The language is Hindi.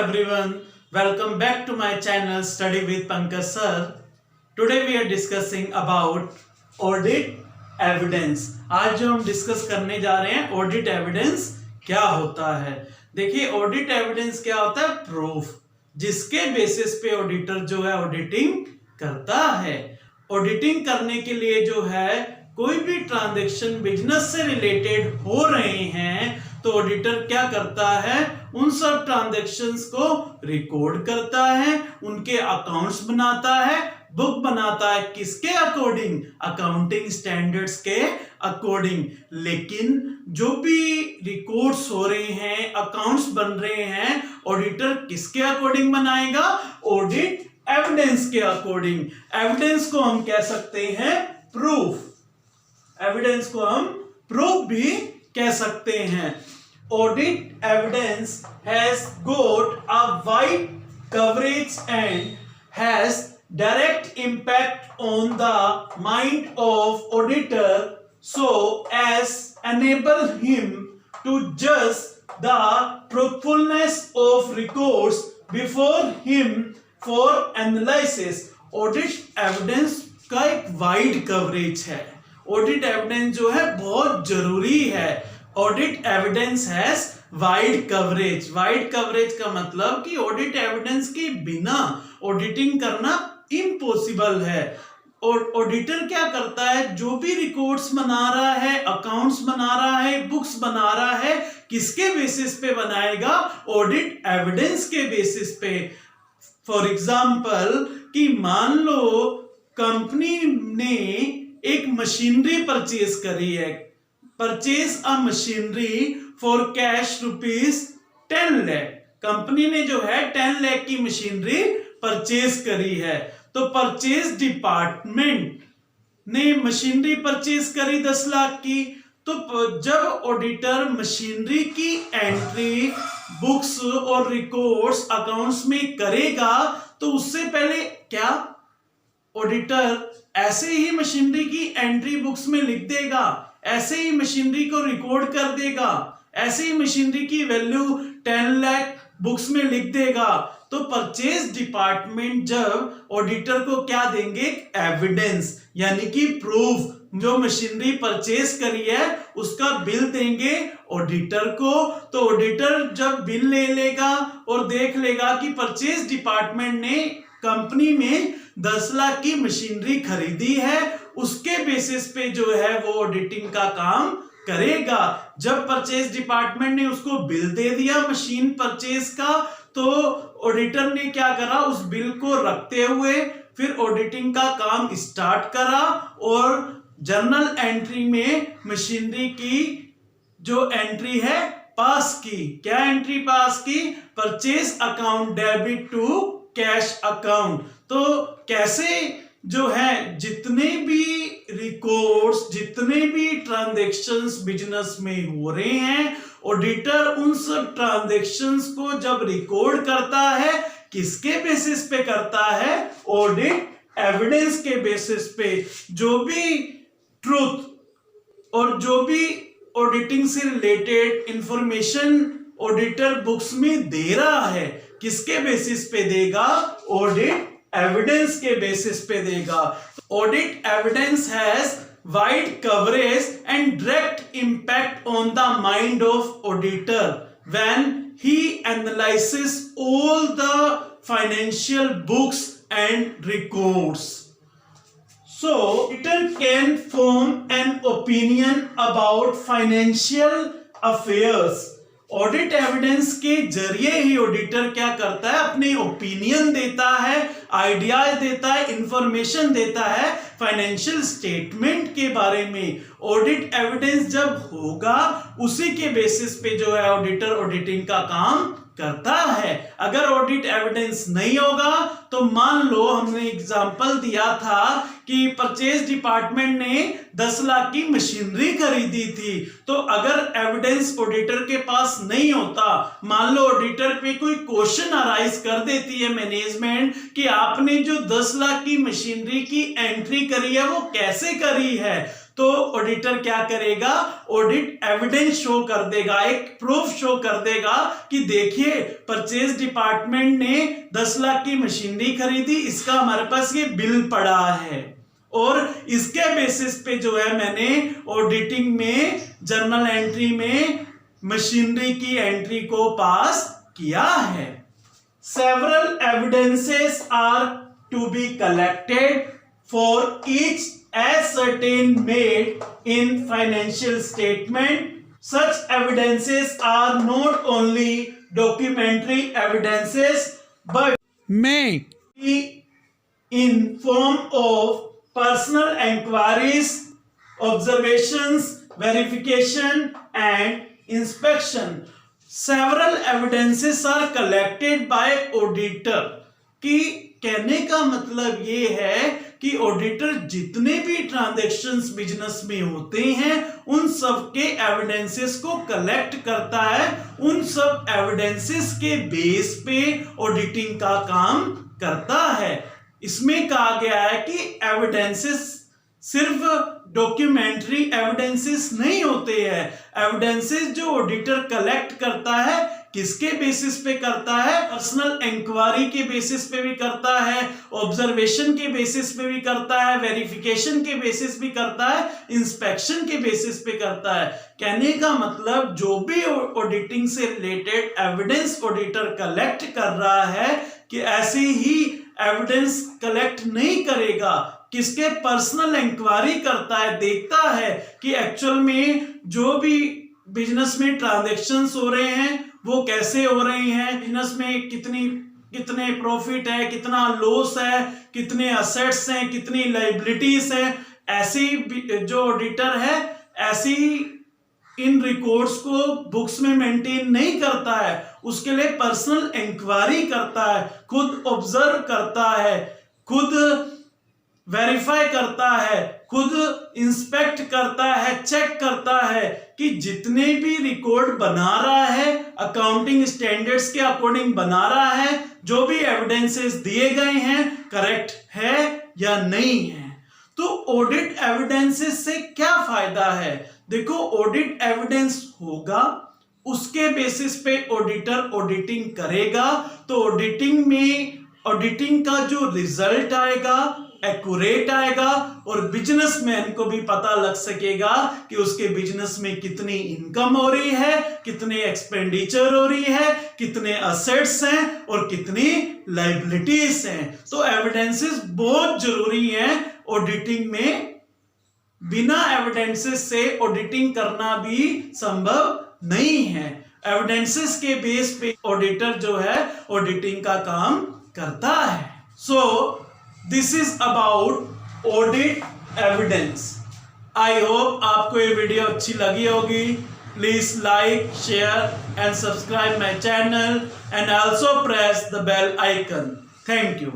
everyone, welcome back to my channel Study with Pankaj sir. Today we are discussing about audit evidence. आज जो हम डिस्कस करने जा रहे हैं ऑडिट एविडेंस क्या होता है। देखिए ऑडिट एविडेंस क्या होता है, प्रूफ जिसके बेसिस पे ऑडिटर जो है ऑडिटिंग करता है। ऑडिटिंग करने के लिए जो है कोई भी ट्रांजैक्शन बिजनेस से रिलेटेड हो रहे हैं तो ऑडिटर क्या करता है, उन सब ट्रांजैक्शंस को रिकॉर्ड करता है, उनके अकाउंट्स बनाता है, बुक बनाता है, किसके अकॉर्डिंग, अकाउंटिंग स्टैंडर्ड्स के अकॉर्डिंग। लेकिन जो भी रिकॉर्ड्स हो रहे हैं, अकाउंट्स बन रहे हैं, ऑडिटर किसके अकॉर्डिंग बनाएगा, ऑडिट एविडेंस के अकॉर्डिंग। एविडेंस को हम कह सकते हैं प्रूफ, एविडेंस को हम प्रूफ भी कह सकते हैं। Audit evidence has got a wide coverage and has direct impact on the mind of auditor so as enable him to judge the truthfulness of records before him for analysis. Audit evidence का एक वाइड कवरेज है। ऑडिट एविडेंस जो है बहुत जरूरी है। Audit evidence has wide coverage. Wide coverage का मतलब कि ऑडिट एविडेंस के बिना ऑडिटिंग करना इम्पॉसिबल है। और ऑडिटर क्या करता है, जो भी रिकॉर्ड्स बना रहा है, अकाउंट्स बना रहा है, बुक्स बना रहा है, किसके बेसिस पे बनाएगा, ऑडिट एविडेंस के बेसिस पे। फॉर एग्जांपल कि मान लो कंपनी ने एक मशीनरी परचेज करी है, purchase a machinery for cash ₹10 lakh. Company ने जो है 10 लाख की मशीनरी परचेज करी है, तो परचेज डिपार्टमेंट ने मशीनरी परचेज करी 10 लाख की। तो जब ऑडिटर मशीनरी की एंट्री बुक्स और रिकॉर्ड्स अकाउंट्स में करेगा तो उससे पहले क्या ऑडिटर ऐसे ही मशीनरी की एंट्री बुक्स में लिख देगा, ऐसे ही मशीनरी को रिकॉर्ड कर देगा, ऐसे ही मशीनरी की वैल्यू 10 लाख बुक्स में लिख देगा। तो परचेज डिपार्टमेंट जब ऑडिटर को क्या देंगे, एविडेंस यानी कि प्रूफ, जो मशीनरी परचेज करी है उसका बिल देंगे ऑडिटर को। तो ऑडिटर जब बिल ले लेगा और देख लेगा कि परचेज डिपार्टमेंट ने कंपनी में 10 लाख की मशीनरी खरीदी है, उसके बेसिस पे जो है वो ऑडिटिंग का काम करेगा। जब परचेज डिपार्टमेंट ने उसको बिल दे दिया मशीन परचेज का, तो ऑडिटर ने क्या करा, उस बिल को रखते हुए फिर ऑडिटिंग का काम स्टार्ट करा और जर्नल एंट्री में मशीनरी की जो एंट्री है पास की। क्या एंट्री पास की, purchase account debit to cash account. तो कैसे जो है जितने भी रिकॉर्ड्स, जितने भी ट्रांजैक्शंस बिजनेस में हो रहे हैं, ऑडिटर उन सब ट्रांजैक्शंस को जब रिकॉर्ड करता है, किसके बेसिस पे करता है, ऑडिट एविडेंस के बेसिस पे। जो भी ट्रूथ और जो भी ऑडिटिंग से रिलेटेड इंफॉर्मेशन ऑडिटर बुक्स में दे रहा है, किसके बेसिस पे देगा, ऑडिट एविडेंस के बेसिस पे देगा। Audit evidence has wide coverage and direct impact on the mind of auditor when he analyses all the financial books and records. So, auditor can form an opinion about financial affairs. Audit evidence के जरिए ही ऑडिटर क्या करता है, अपने ओपिनियन देता है, आइडियाज देता है, इंफॉर्मेशन देता है फाइनेंशियल स्टेटमेंट के बारे में। ऑडिट एविडेंस जब होगा उसी के बेसिस पे जो है ऑडिटर ऑडिटिंग का काम करता है। अगर ऑडिट एविडेंस नहीं होगा तो मान लो हमने एग्जांपल दिया था कि परचेज डिपार्टमेंट ने 10 लाख की मशीनरी खरीदी थी, तो अगर एविडेंस ऑडिटर के पास नहीं होता, मान लो ऑडिटर पे कोई क्वेश्चन अराइज कर देती है मैनेजमेंट कि आपने जो 10 लाख की मशीनरी की एंट्री करी है वो कैसे करी है, तो ऑडिटर क्या करेगा, ऑडिट एविडेंस शो कर देगा, एक प्रूफ शो कर देगा कि देखिए परचेज डिपार्टमेंट ने 10 लाख की मशीनरी खरीदी, इसका हमारे पास ये बिल पड़ा है और इसके बेसिस पे जो है मैंने ऑडिटिंग में जर्नल एंट्री में मशीनरी की एंट्री को पास किया है। Several evidences are to be collected for each ascertain made in financial statement. Such evidences are not only documentary evidences but may be in form of personal inquiries, observations, verification and inspection. Several evidences are collected by auditor. कि कहने का मतलब ये है कि ऑडिटर जितने भी ट्रांजैक्शंस बिजनेस में होते हैं उन सब के एविडेंसेस को कलेक्ट करता है, उन सब एविडेंसेस के बेस पे ऑडिटिंग का काम करता है। इसमें कहा गया है कि एविडेंसेस सिर्फ डॉक्यूमेंट्री एविडेंसेस नहीं होते हैं, एविडेंसेस जो ऑडिटर कलेक्ट करता है किसके बेसिस पे करता है, पर्सनल इंक्वायरी के बेसिस पे भी करता है, ऑब्जर्वेशन के बेसिस पे भी करता है, वेरिफिकेशन के बेसिस भी करता है, इंस्पेक्शन के बेसिस पे करता है। कहने का मतलब जो भी ऑडिटिंग से रिलेटेड एविडेंस ऑडिटर कलेक्ट कर रहा है कि ऐसे ही एविडेंस कलेक्ट नहीं करेगा, किसके पर्सनल इंक्वायरी करता है, देखता है कि एक्चुअल में जो भी बिजनेस में ट्रांजैक्शंस हो रहे हैं वो कैसे हो रही हैं, बिजनेस में कितने प्रॉफिट है, कितना लॉस है, कितने असेट्स हैं, कितनी लायबिलिटीज हैं। ऐसी जो ऑडिटर है ऐसी इन रिकॉर्ड्स को बुक्स में मेंटेन नहीं करता है, उसके लिए पर्सनल इंक्वायरी करता है, खुद ऑब्जर्व करता है, खुद वेरीफाई करता है, खुद इंस्पेक्ट करता है, चेक करता है कि जितने भी रिकॉर्ड बना रहा है अकाउंटिंग स्टैंडर्ड्स के अकॉर्डिंग बना रहा है, जो भी एविडेंसेस दिए गए हैं करेक्ट है या नहीं है। तो ऑडिट एविडेंसेस से क्या फायदा है? देखो ऑडिट एविडेंस होगा, उसके बेसिस पे ऑडिटर ऑडिटिंग करेगा, तो ऑडिटिंग का जो रिजल्ट आएगा एक्यूरेट आएगा और बिजनेसमैन को भी पता लग सकेगा कि उसके बिजनेस में कितनी इनकम हो रही है, कितने एक्सपेंडिचर हो रही है, कितने असेट्स हैं और कितनी लायबिलिटीज हैं। तो एविडेंसेस बहुत जरूरी हैं ऑडिटिंग में, बिना एविडेंसेस से ऑडिटिंग करना भी संभव नहीं है। एविडेंसेस के बेस पे ऑडिटर जो है ऑडिटिंग का काम करता है। So this is about audit evidence. I hope आपको ये वीडियो अच्छी लगी होगी। Please like, share and subscribe my channel and also press the bell icon. Thank you.